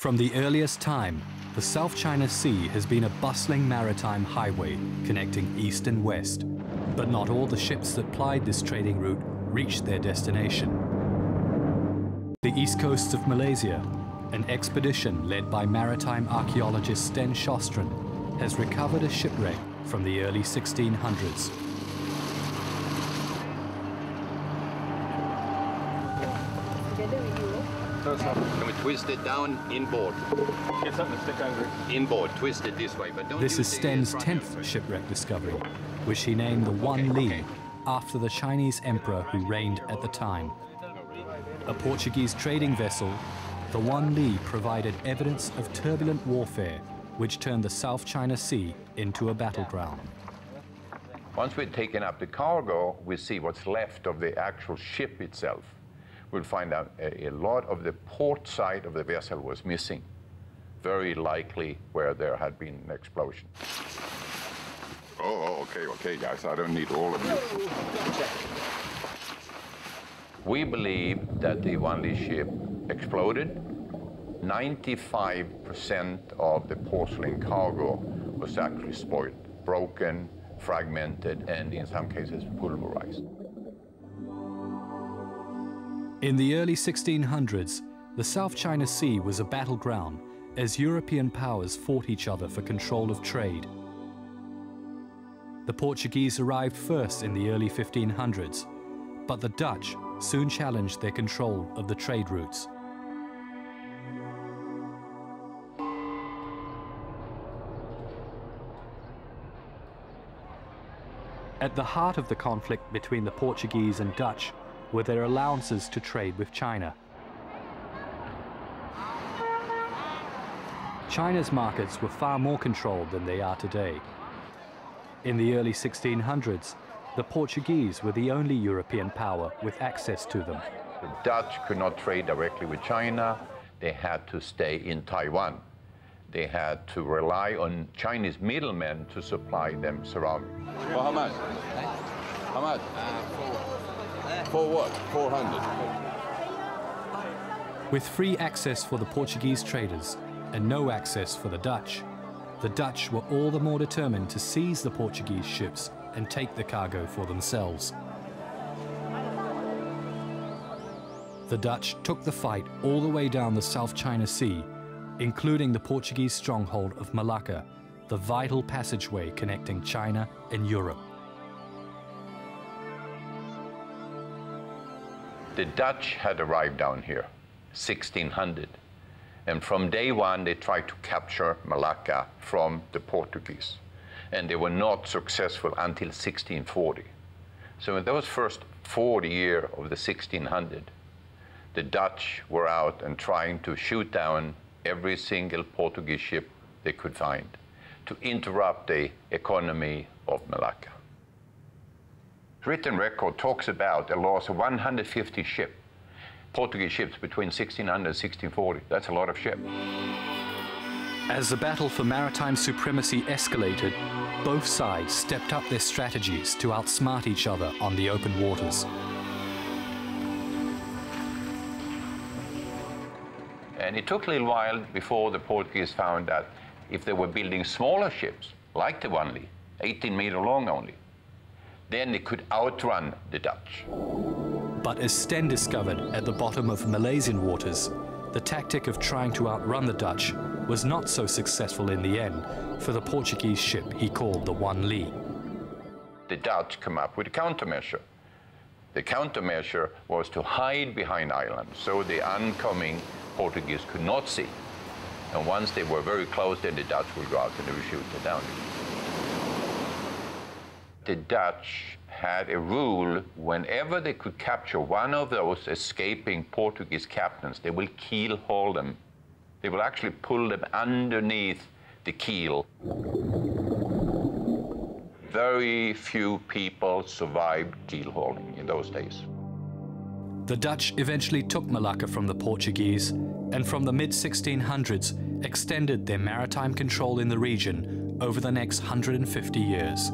From the earliest time, the South China Sea has been a bustling maritime highway connecting east and west, but not all the ships that plied this trading route reached their destination. The east coast of Malaysia, an expedition led by maritime archaeologist Sten Sjostrand has recovered a shipwreck from the early 1600s. Can we twist it down inboard? Get something to stick under it. Inboard, twist it this way, but don't. This is Sten's 10th shipwreck discovery, which he named the Wanli, after the Chinese emperor who reigned at the time. A Portuguese trading vessel, the Wanli provided evidence of turbulent warfare, which turned the South China Sea into a battleground. Once we've taken up the cargo, we see what's left of the actual ship itself. We'll find out a lot of the port side of the vessel was missing, very likely where there had been an explosion. Okay, guys, I don't need all of you. We believe that the Wanli ship exploded. 95% of the porcelain cargo was actually spoiled, broken, fragmented, and in some cases pulverized. In the early 1600s, the South China Sea was a battleground as European powers fought each other for control of trade. The Portuguese arrived first in the early 1500s, but the Dutch soon challenged their control of the trade routes. At the heart of the conflict between the Portuguese and Dutch were their allowances to trade with China. China's markets were far more controlled than they are today. In the early 1600s, the Portuguese were the only European power with access to them. The Dutch could not trade directly with China. They had to stay in Taiwan. They had to rely on Chinese middlemen to supply them surrounding. Well, how much? How much? For what? 400. With free access for the Portuguese traders and no access for the Dutch were all the more determined to seize the Portuguese ships and take the cargo for themselves. The Dutch took the fight all the way down the South China Sea, including the Portuguese stronghold of Malacca, the vital passageway connecting China and Europe. The Dutch had arrived down here, 1600, and from day one they tried to capture Malacca from the Portuguese, and they were not successful until 1640. So in those first 40 years of the 1600, the Dutch were out and trying to shoot down every single Portuguese ship they could find to interrupt the economy of Malacca. Written record talks about a loss of 150 ships, Portuguese ships between 1600 and 1640. That's a lot of ships. As the battle for maritime supremacy escalated, both sides stepped up their strategies to outsmart each other on the open waters. And it took a little while before the Portuguese found that if they were building smaller ships, like the Wanli, 18 meters long only, then they could outrun the Dutch. But as Sten discovered at the bottom of Malaysian waters, the tactic of trying to outrun the Dutch was not so successful in the end for the Portuguese ship he called the Wanli. The Dutch come up with a countermeasure. The countermeasure was to hide behind islands so the oncoming Portuguese could not see. And once they were very close, then the Dutch would go out and they would shoot them down. The Dutch had a rule: whenever they could capture one of those escaping Portuguese captains, they will keel haul them. They will actually pull them underneath the keel. Very few people survived keel hauling in those days. The Dutch eventually took Malacca from the Portuguese, and from the mid-1600s extended their maritime control in the region over the next 150 years.